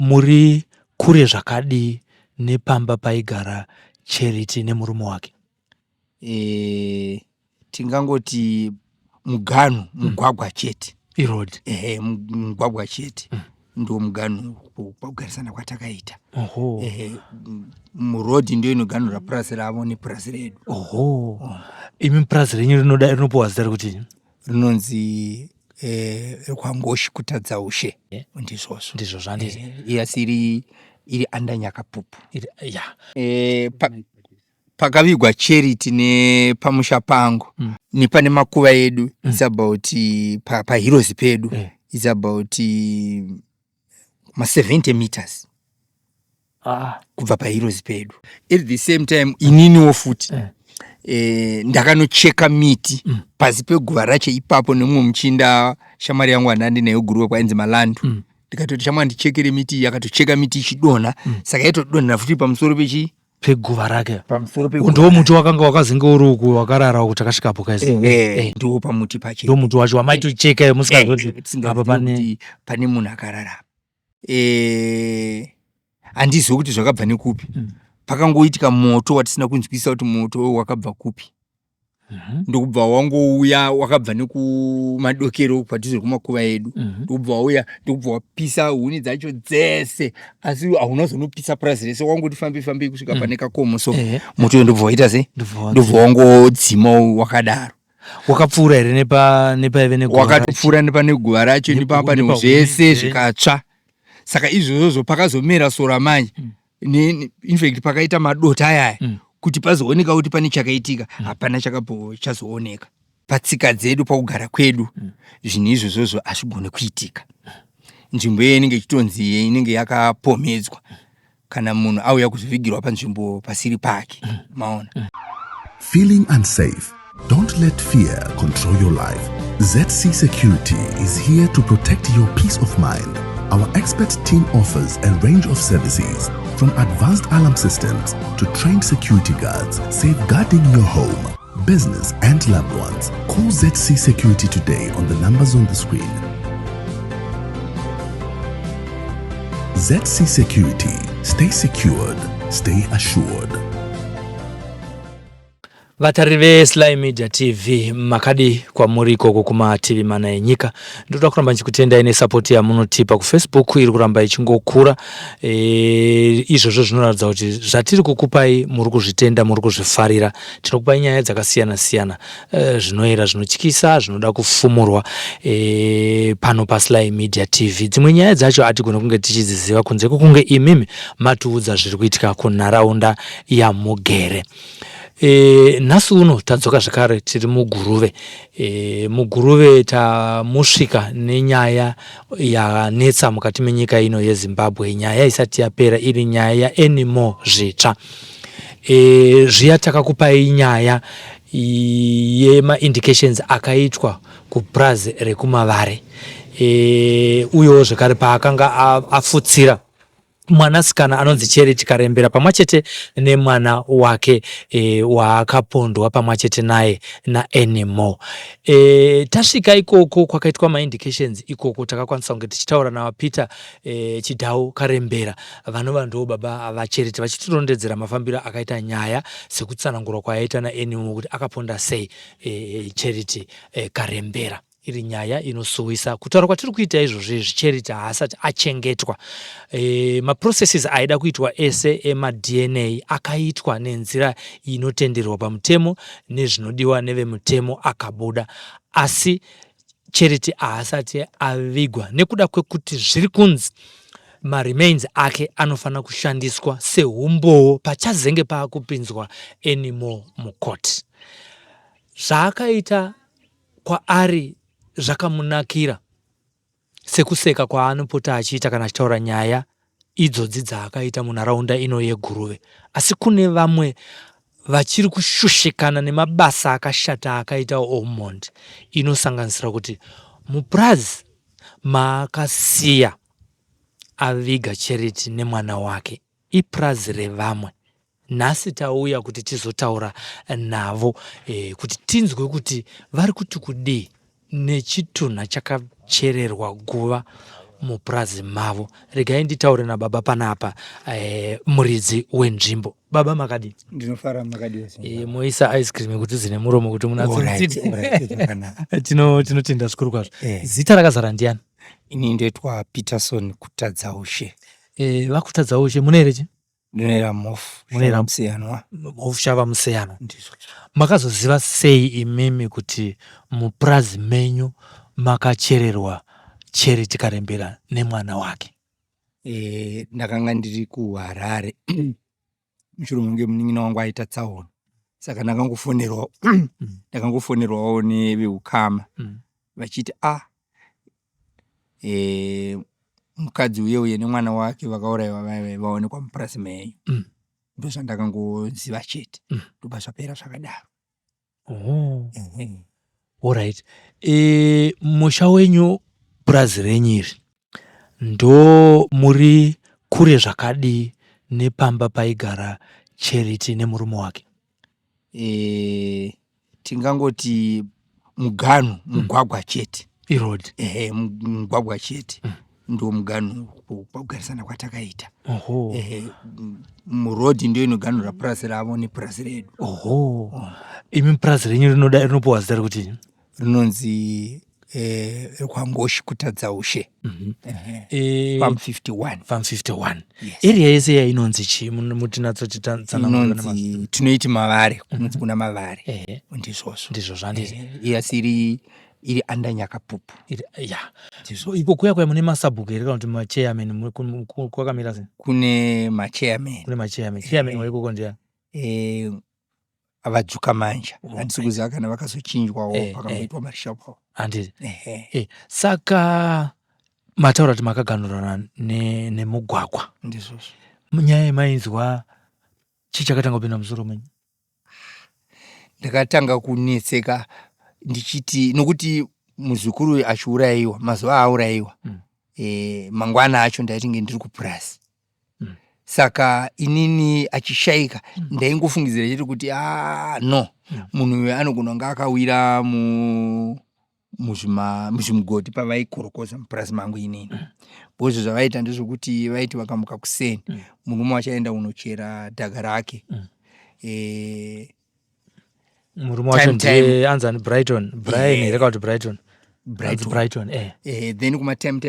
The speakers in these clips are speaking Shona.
muri kure zvakadi nepamba paigara Charity nemurume wake? Tingangoti muganu, mugwagwa chete. Road. Mugwagwa chete. Ndo muganu kugarisana kwatakaita. Muroad ndio inoganura purazi ravo nepurazi redu. Imi purazi renyu rinopuwa zita rekuti rinonzi Kwangoshi kutadza ushe. Ndizvo zvanditi. Iri andanyakapupu. Pakavigwa Charity nepamusha pangu nepane makuva edu. It's about pahirozi pedu. It's about 70 meters. Kubva pahirozi pedu. At the same time ininiwo futi ndakanocheka miti pasi peguva racho ipapo nemumwe muchinda shamari yangu andandi nayo guruwe kwainzi Malandu. Ndikatoti shamwa ndichekere miti yakatocheka miti ichidonha, saka yaitodonha futi pamusoro peguva rake. Pamusoro peguva. Ndiwo muti wakanga wakazinge uri uku wakarara kuti akasvikapo kaisi. Ndiwo pamuti pacho. Ndiwo muti wacho wamaitocheka musikazoti apa pane munhu akarara. Handizivi kuti zvakabva nekupi. Pakangoitika moto watisina kunzwisisa kuti moto wakabva kupi. Ndokubva wangouya wakabva nekumadokero padhuze kumakuva edu. Ndokubva wauya ndokubva wapisa huni dzacho dzese, asi hauna zonopisa purazi rese, wangoti fambi kusvika pane kakomo. So moto ndobva waita sei? Ndobva wangodzima wakadaro. Wakapfuura here nepaive neguva racho? Wakatopfuura nepane guva racho, nepapa nezvese zvikatsva. Saka izvozvo pakazomera sora manje. In fact pakaita madota ayaya kuti pazooneka kuti pane chakaitika, hapana chazooneka. Patsika dzedu pakugara kwedu zvinhu izvozvo hazvigone kuitika. Nzvimbo iyi inenge ichitonzi inenge yakapomedzwa kana munhu auya kuzovigirwa panzvimbo pasiri pake. Maona. Feeling unsafe? Don't let fear control your life. ZC Security is here to protect your peace of mind. Our expert team offers a range of services, from advanced alarm systems to trained security guards, safeguarding your home, business and loved ones. Call ZC Security today on the numbers on the screen. ZC Security. Stay secured. Stay assured. Vatari veSly Media TV makadi kwa muri koko kuma TV mana enyika. Ndoda kuramba nchikutenda ine support ya munotipa ku Facebook iri kuramba ichingokura. Izvozvo zvinoratidza kuti zvatiri kukupai muri kuzvitenda, muri kuzvifarira. Tinokupai nyaya dzakasiyana-siyana, zvinoera, zvinotyisa, zvinoda kufumurwa pano paSly Media TV. Dzimwe nyaya dzacho hatigone kunge tichidziziva kunze kunge imimi matiudza zviri kuitika kunharaunda yamugere. Nhasi uno tadzoka zvakare tiri muGuruve. MuGuruve tamusvika nenyaya yanetsa mukati menyika ino yeZimbabwe. Nyaya isati yapera, iri nyaya yaAnimal zvitsva. Zviya takakupai nyaya yema indications akaitwa kupurazi rekumavare. Uyo zvakare paakanga afutsira mwanasikana anonzi Charity Karembera pamwachete nemwana wake waakapondwa pamwachete naye naAnimal. Tasvika ikoko kwakaitwa ma-indications ikoko takakwanisa kunge tichitaura naVaPeter Chidhau Karembera, vanova ndo baba vaCharity, vachitirondedzera mafambiro akaita nyaya sekutsanangurwa kwayaita naAnimal kuti akaponda sei Charity Karembera. Iri nyaya inosuwisa. Kutaura kwatiri kuita izvozvo Charity haasati achengetwa. Maprocesses aida kuitwa ese ema-DNA akaitwa nenzira inotenderwa pamutemo nezvinodiwa nevemutemo akabuda. Asi Charity haasati avigwa nekuda kwekuti zviri kunzi ma-remains ake anofana kushandiswa sehumbowo pachazenge paakupinzwa Animal mukoti. Zvaakaita kwaari zvakamunakira sekuseka kwaanopota achiita kana achitaura nyaya idzodzi dzaakaita munharaunda ino yeGuruve. Asi kune vamwe vachiri kushushikana nemabasa akashata akaita Ormond, inosanganisira kuti mupurazi maakasiya aviga Charity nemwana wake ipurazi revamwe. Nhasi tauya kuti tizotaura navo kuti tinzwe kuti vari kuti kudii nechitunha chakachererwa guva mupurazi mavo. Regai nditaure nababa panapa muridzi wenzvimbo. Baba makadi? Ndinofara makadi wese. Moisa ice cream kuti zine muromo kuti munatsi. Tinotenda zvikuru kwazvo. Zita rakazara ndiani? Ini ndoitwa Peterson Kutadzaushe. Vakutadzaushe mune here chi? Ndinera mofu. Munera Museyanwa. Mofu shava Museyanwa. Ndizvo. Makazoziva sei imimi kuti mupurazi menyu makachererwa Charity Karembera nemwana wake? Ndakanga ndiri kuHarare. Mushure munge munin'ina wangu aita tsaona. Saka ndakangofonerwawo neveukama. Vachiti mukadzi uye nemwana wake vakaurayiwa vaonekwa mupurazi menyu. Ndozvandakangoziva chete. Ndobva zvapera zvakadaro. Alright. Musha wenyu purazi renyiri ndo muri kure zvakadi nepamba paigara Charity nemurume wake? Tingangoti muganhu, mugwagwa chete. Road. Mugwagwa chete. Ndo muganhu kugarisana kwatakaita. Murodhi ndio inoganhura purazi ravo nepurazi redu. Imi purazi renyu rinopuwa zita rekuti? Rinonzi Kwangoshi Kutadzaushe. Farm 51. Farm 51. Area yese yainonzi chi mutinatso inonzi tunoiti Mavare, kunonzi kuna Mavare. Ndizvo zvandiri. Iri under Nyakapupu. So iko kuya mune masabhuku here kana kuti machairman kwakamira sei? Kune machairman. Chairman waikoko ndiani? Avadzuka manja. Handisi kuziva kana vakazochinjwawo pakamboitwa marishapu. Handiri. Saka mataura kuti makaganhurana nemugwagwa. Ndizvo. Munyaya yemainzwa chichakatanga kupinda musoro menyu? Ndakatanga kunetseka ndichiti nokuti muzukuru achiurayiwa, mazuva aurayiwa. Mangwana acho ndaitinge ndiri kupurazi. Saka inini achishaika ndaingofungidzira chete kuti no, munhu uyu anogona kunge akawira muzvimugodhi pavaikorokoza mupurazi mangu inini. Bozvo zvavaita ndezvokuti vaiti vakamuka kuseni murume wachaenda kunochera dhaga rake. Murume wacho ndiye anzani Brighton. Brian here kana kuti Brighton? Brighton. Then time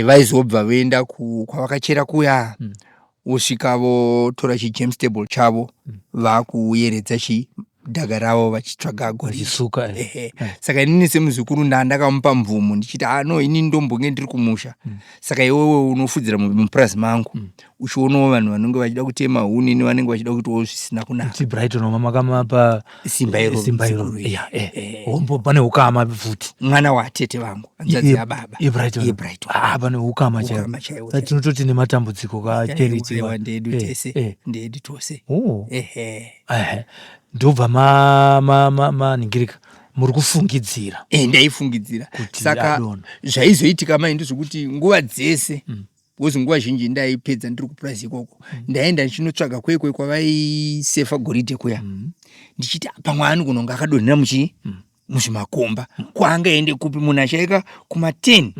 vaizobva voenda kwavakachera kuya, vosvika votora chijames table chavo vakuyeredza dhaka ravo vachitsvaga gorisuka. Saka inini semuzukuru ndakamupa mvumo ndichiti no, ini ndombonge ndiri kumusha. Saka iwewe unofudzira mupurazi mangu uchionawo vanhu vanenge vachida kutema huni nevanenge vachida kuitawo zvisina kunaka. Brighton makamapa simba iro. Hombo pane ukama futi. Mwana watete vangu anzadzi ababa. Brighton. Pane ukama chaiwo. Tinototi nematambudziko kaCharity ndedu tose. Ndobva maningirika muri kufungidzira. Ndaifungidzira. Saka zvaizoitika mai ndezvokuti nguva dzese bozi nguva zhinji ndaipedza ndiri kupurazi ikoko ndaenda ndichinotsvaga kwekwe kwavaisefa goridhe kuya. Ndichiti pamwe anogona kunge akadonhera muzvimakomba. Kwaangaende kupi? Munhu achaika kuma10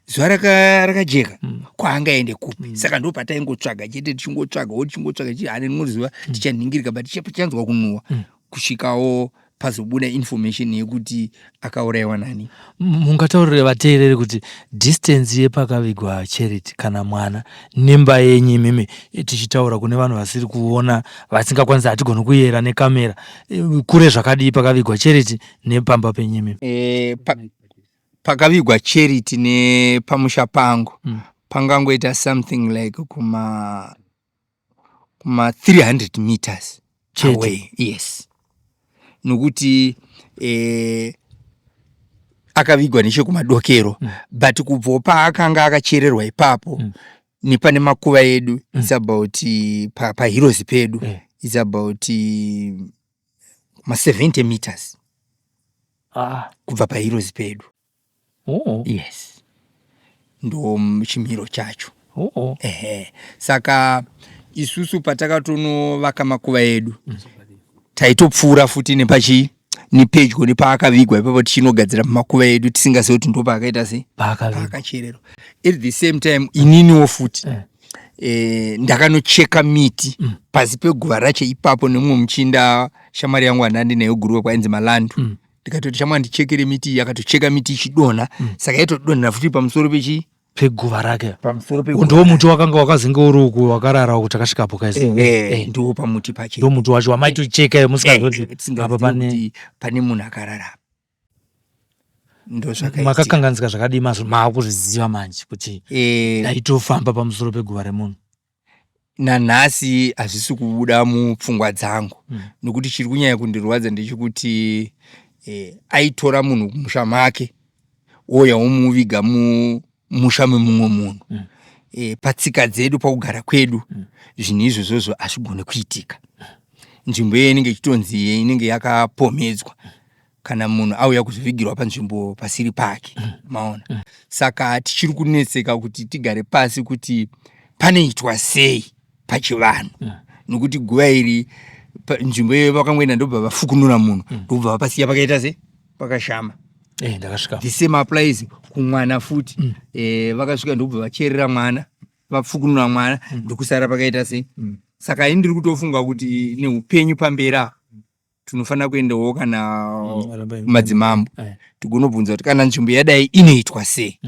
zuva rakajeka kwaangaende kupi? Saka ndo pataingotsvaga chete tichingotsvaga ane rimwe zuva tichaningirika but chanzwa kunhuhwa kusvikawo pazobuda information yekuti akaurayiwa nani. Mungataurire vateereri kuti distance yepakavigwa Charity kana mwana nemba yenyu imimi, tichitaura kune vanhu vasiri kuona vasingakwanisi hatigoni kuyera nekamera, kure zvakadii pakavigwa Charity nepamba penyu imimi? Pakavigwa Charity nepamusha pangu pangangoita something like kuma 300 meters away. Yes. Nokuti akavigwa nechekumadokero but kubva paakanga akachererwa ipapo nepane makuva edu it's about pahirozi pedu it's about 70 meters kubva pahirozi pedu. Yes. Ndo chimiro chacho. Saka isusu patakatovaka makuva edu taitopfuura futi ni pedyo nepakavigwa ipapo tichinogadzira makuva edu tisingazivi kuti ndo paakaita sei paakachererwa. At the same time ininiwo futi ndakanocheka miti pasi peguva racho ipapo nemumwe muchinda shamwari yangu andandi nayo guruwe kwainzi Malandu. Ndikatoti shamwari ndichekere miti, yakatocheka miti ichidonha, saka yaitodonhera futi pamusoro peguva rake. Pamusoro peguva. Ndiwo muti wakanga wakazinge uri uku wakarara kuti akasvikapo kaisi. Ndiwo pamuti pacho. Ndiwo muti wacho wamaitocheka musikazoti apa pane munhu akarara. Ndo zvakaita. Makakanganisika zvakadii mazvo maakuzviziva manje kuti ndaitofamba pamusoro peguva remunhu. Nanhasi hazvisi kubuda mupfungwa dzangu nokuti chiri kunyanya kundirwadza ndechekuti aitora munhu kumusha make ouya omuviga musha memumwe munhu. Patsika dzedu pakugara kwedu zvinhu izvozvo hazvigone kuitika. Nzvimbo iye inenge ichitonzi inenge yakapomedzwa kana munhu auya kuzovigirwa panzvimbo pasiri pake. Maona. Saka tichiri kunetseka kuti tigare pasi kuti panoitwa sei pachivanhu. Nokuti guva iri nzvimbo iyo vakangoenda ndobva vafukunura munhu ndobva vapasiya pakaita sei pakashama. Ndakasvika. The same applies kumwana futi. Vakasvika ndobva vacherera mwana vafukunura mwana ndokusara pakaita sei. Saka ini ndiri kutofunga kuti neupenyu pamberi apa tinofanira kuendawo kana madzimambo tigonobvunza kuti kana nzvimbo yadai inoitwa sei.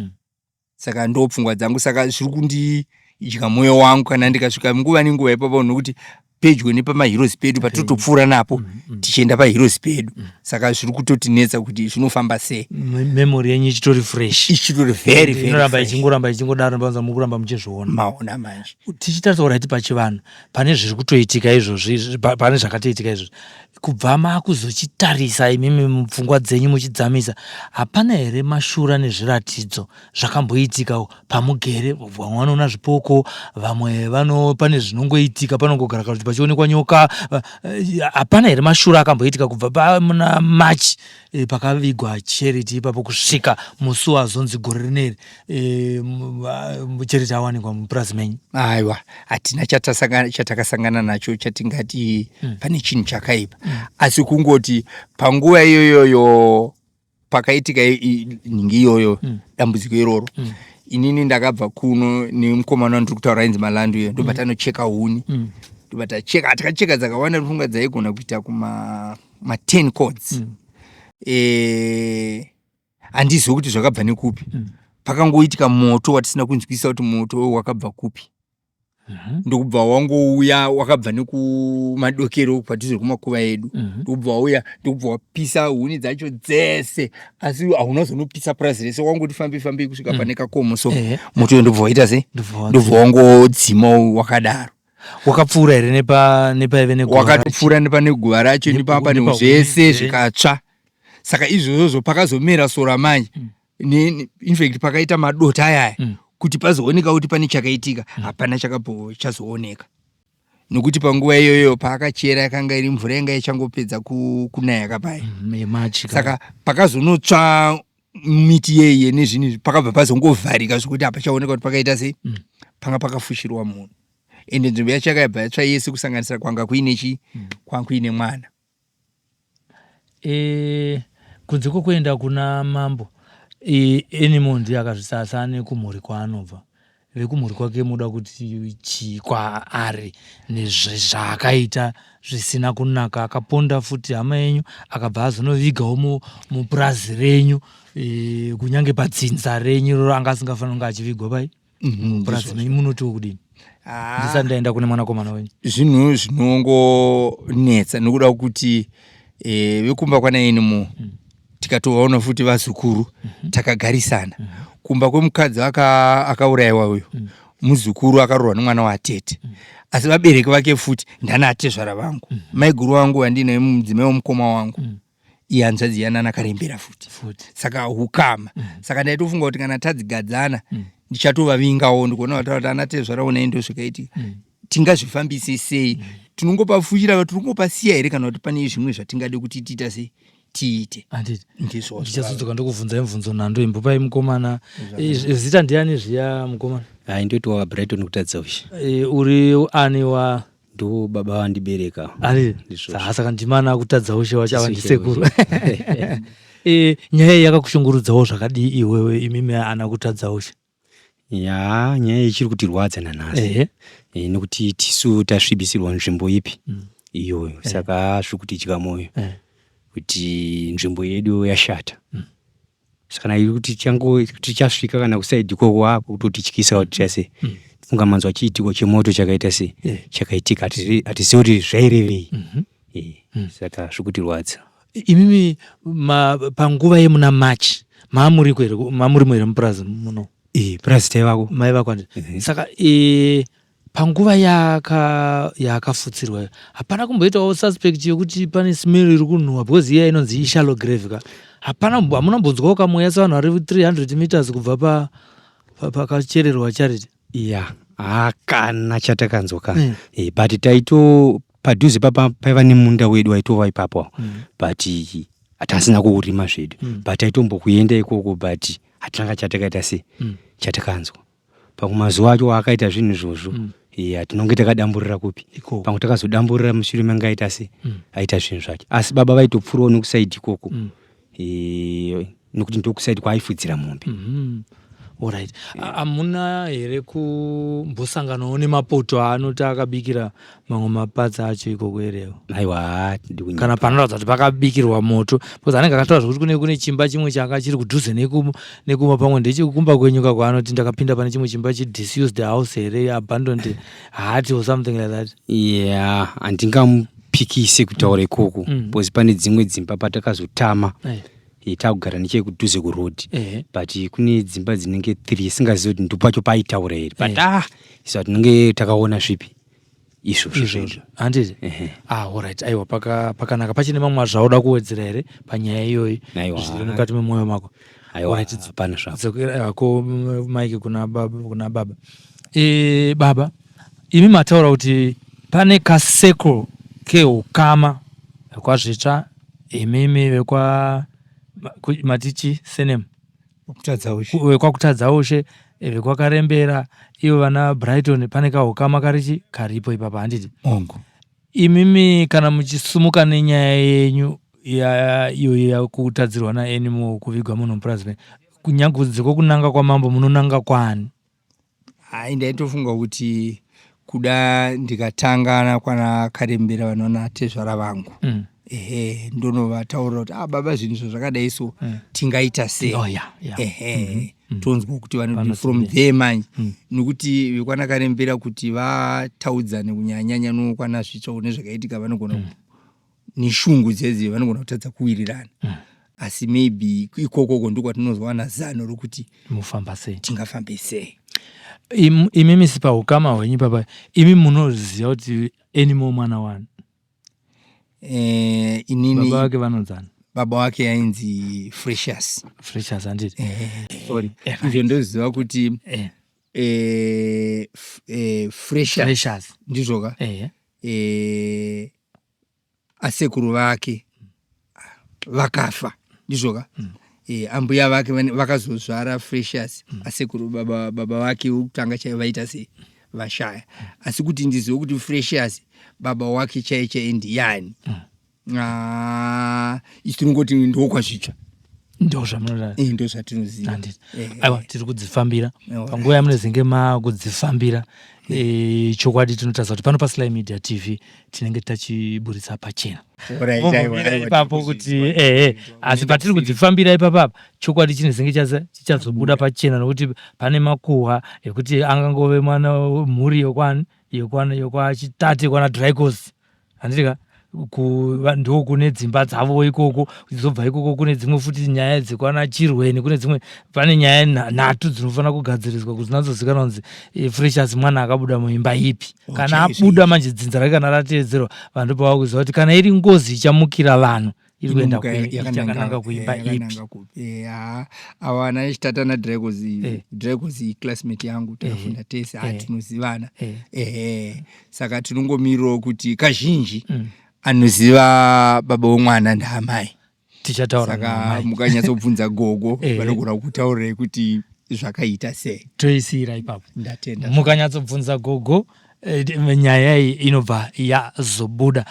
Saka ndopfungwa dzangu, saka zviri kundidya mwoyo wangu kana ndikasvika nguva nenguva ipapo nokuti pedyo nepamaheroes pedu patotopfuura napo tichienda paheroes pedu. Saka zviri kutotinetsa kuti zvinofamba sei. Memory yenyu ichitori fresh. Ichitori very very. Inoramba ichingodaro mbanza mukuramba muchizviona. Maona manje. Tichitaura kuti pachivanhu pane zviri kutoitika izvozvi, pane zvakatoitika izvozvi. Kubva makuzochitarisa imimi mupfungwa dzenyu muchidzamisa, hapana here mashura nezviratidzo zvakamboitika pamugere? Vamwe vanoona zvipoko, vamwe pane zvinongoitika, panongogara kuti pachionekwa nyoka. Hapana here mashura akamboitika kubva muna March pakavigwa Charity ipapo kusvika musi wazonzi gore rineri Charity awanikwa mupurazi menyu? Aiwa, hatina chatakasangana nacho chatingati pane chinhu chakaipa. Asi kungoti panguva iyoyo pakaitika nyingi iyoyo dambudziko iroro, inini ndakabva kuno nemukomana ndiri kutaura ainzi Malandu iyo, ndobva tanocheka huni. Ndobva takacheka dzakawanda rufunga dzaigona kuita kuma 10 chords. Handizivi kuti zvakabva nekupi. Pakangoitika moto watisina kunzwisisa kuti moto wakabva kupi. Ndokubva wangouya wakabva nekumadokero padhuze kumakuva edu. Ndokubva wauya ndokubva wapisa huni dzacho dzese, asi hauna zonopisa purazi rese, wangoti fambi kusvika pane kakomo. So moto ndobva waita sei, ndobva wangodzima wakadaro. Wakapfuura here nepaive neguva racho? Wakatopfuura nepane guva racho nepapa nezvese zvikatsva. Saka izvozvo pakazomera sora manje. In fact pakaita madota ayaya kuti pazooneka kuti pane chakaitika, hapana chazooneka. Nokuti panguva iyoyo paakachera yakanga iri mvura yanga ichangopedza kunaya kapai. Saka pakazonotsva miti yeye nezvinhu pakabva pazongovharika zvokuti hapachaoneka kuti pakaita sei, panga pakafushirwa munhu. Ende nzvimbo yacho yakabva yatsva yese kusanganisira kwanga kuine kwanga kuine mwana. Kunze kwokuenda kuna mambo, animal ndiye akazvisasa nekumhuri kwaanobva. Vekumhuri kwake muda kuti kwaari nezvaakaita zvisina kunaka, akaponda futi hama yenyu, akabva azonovigawo mupurazi renyu, kunyange padzinza renyu anga asingafanira kunge achivigwa pai mupurazi menyu. Munotiwo kudini? Ndisati ndaenda kune mwanakomana wenyu. Zvinhu zvinongonetsa nokuda kuti vekumba kwanaenimo tikatovaona futi vazukuru takagarisana. Kumba kwemukadzi akaurayiwa uyu muzukuru akaroorwa nemwana watete, asi vabereki vake futi ndana atezvara vangu. Maiguru wangu wandinaye mudzimai womukoma wangu iye hanzvadzi yanana akarembera futi. Saka hukama. Saka ndaitofunga kuti kana tadzigadzana ndichatovavingawo, ndikuona kuti ana tezvara unaye ndo zvakaitika. Tingazvifambise sei? Tinongopafushira, tinongopasiya here kana kuti pane zvimwe zvatingade kuti tiita sei? Tiite. Ndizvo. Ndichazodzoka ndokubvunza mibvunzo nhando imbopai mukomana. Zita ndiani zviya mukomana? Ndoti wa Brighton kutadza ushi. Uri ani wa ndo baba vandibereka. Ari saka ndimana akutadza ushe wachava ndisekuru. Nyaya yakakushungurudzawo zvakadii iwewe imimi ana kutadza ushe? Ya, nyaya ichiri kutirwadza nanhasi. Nekuti tisu tasvibisirwa nzvimbo ipi iyoyo, saka zvirikutidya mwoyo kuti nzvimbo yedu yashata. Saka iri kuti tichasvika kana kusaidhi kwako kutotityisa kuti chase funga manzwa chiitiko chemoto chakaita se chakaitika hatizivi kuti zvairevei. Saka zvikutirwadza. Imimi panguva yemuna March mamuri mwere mupurazi muno? Purazi taivako. Mai vako. Saka panguva yakafutsirwa hapana kumboitawo suspect yekuti pane smell iri kunhuhwa because iya inonzi ishallow grave ka? Hamuna mbonzwawo kamweya sevanhu vari 300 meters kubva pakachererwa Charity? Hakana chatakanzwa ka. But taito padhuze paiva nemunda wedu waitova ipapo. But hatasina kuurima zvedu. But taitombokuenda ikoko but hatinanga chatakaita se chatakanzwa. Pakumazuva acho akaita zvinhu izvozvo tinonge takadamburira kupi. Pamwe takazodamburira mushure manga aita se aita zvinhu zvake. Asi baba vaitopfuurawo nekusaidhi ikoko. Nokuti ndokusaidhi kwaaifudzira mombe. Alright. Hamuna here kumbosanganawo nemapoto aanoti akabikira mamwe mapadza acho ikoko erewo? Aiwa, kana panoratidza kuti pakabikirwa moto, because anenge akataura kuti kune chimba chimwe changa chiri kudhuze nekuma pamwe ndechekukumba kwenyuka kwaanoti ndakapinda pane chimwe chimba disused house here, abandoned hut or something like that. Handingamupikise kutaura ikoko because pane dzimwe dzimba patakazotama takugara nechekudhuze kuroad. But kune dzimba dzinenge 3 singazivi kuti ndopacho paitaura here. But isa tinenge takaona zvipi izvozvo. Handiti? Alright. Aiwa, pakanaka pachine mamwe zvauda kuwedzera here panyaya iyoyi zviri mukati memwoyo mako? Hapana zvako. Ko Mike kuna baba. Baba, imi mataura kuti pane kaseko keukama kwazvitsva imimi vekwa matichi senemu wekwakutadza ushe vekwakarembera ivo vana Brighton pane kahukama karipo ipapa. Handiti? Imimi kana muchisumuka nenyaya yenyu iyo yakutadzirwa naanimal kuvigwa muno mupurazi, kunyangudziko kunanga kwamambo munonanga kwani? Ndaitofunga kuti kuda ndikatangana kwana karembera vanoona tezvara vangu ndovataura kuti baba zvinhu zvakadai so tingaita sei. Tonzwa kuti vanoti from there manje nokuti vekwana karembera kuti vataudzane kunyanyanya nokwana zvitsva nezvakaitika vanogona neshungu dzedzi vanogona kutadza kuwirirana. Asi maybe ikoko ndokwatinozwana zano rokuti mufamba sei, tingafambe sei. Imimi sipa hukama hwenyu papa, imi munoziva kuti animal mwana wani? Inini baba wake vanonzana? Baba wake ainzi Freshers. Handiti? Sorry. Izvo ndoziva kuti Freshers ndizvo ka? Asekuru vake vakafa ndizvo ka? Ambuya vake vakazozvara Freshers. Asekuru baba vake ukutanga chaivo vaita sei vashaya. Asi kuti ndizive kuti Freshers baba wake chaiye ndiani. Isi tinongoti ndokwazvitsva. Ndozvamunoda? Ndozvatinoziva. Aiwa, tiri kudzifambira. Panguva yamunezenge makudzifambira, chokwadi tinotadza kuti pano paSly Media TV tinenge tachiburitsa pachena. Ipapo kuti asi patiri kudzifambira ipapa chokwadi chinezenge chichazobuda pachena nokuti pane makuhwa ekuti angangove mwana mhuri yokwachitate kwana Dracos. Handitika? Ndo kune dzimba dzavo ikoko, zobva ikoko kune dzimwe futi nyaya dzekwana Chirweni, kune dzimwe pane nyaya 3 dzinofana kugadziriswa kuti dzinazozikanwa kunzi Freshers mwana akabuda muimba ipi. Kana abuda manje dzinza rake kana rateedzerwa vanhu pavakuziva kuti kana iri ngozi ichamukira vanhu iri kuenda yakananga kuimba ipi. Ava ana echitata naDracos, Dracos classmate yangu takafunda tese tinozivana. Saka tinongomirawo kuti kazhinji anoziva baba womwana ndaamai. Tichataura saka mukanyatsobvunza gogo vanogona kutaurirai kuti zvakaita sei. Toisira ipapo. Ndatenda. Mukanyatsobvunza gogo nyaya iyi inobva yazobuda.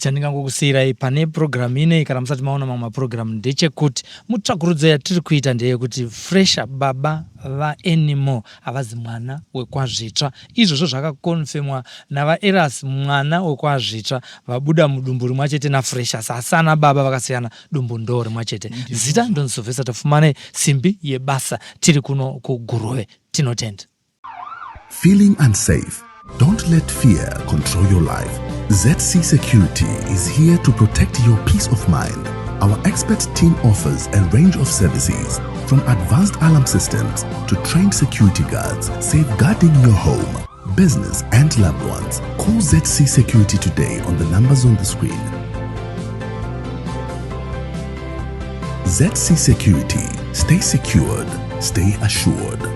Chandingangokusiyirai pane program ine kana musati maona mamwe maprogram ndechekuti mutsvakurudzo yatiri kuita ndeyekuti Fresha baba vaanimo avazi mwana wekwazvitsva. Izvozvo zvakakonfemwa navaEras, mwana wekwazvitsva vabuda mudumbu rimwe chete naFresha, sasana baba vakasiyana dumbu ndo rimwe chete. Zita ndoni Sylvester Tafumane, simbi yebasa, tiri kuno kuGurove. Tinotenda. Feeling unsafe? Don't let fear control your life. ZC Security is here to protect your peace of mind. Our expert team offers a range of services, from advanced alarm systems to trained security guards, safeguarding your home, business and loved ones. Call ZC Security today on the numbers on the screen. ZC Security. Stay secured. Stay assured.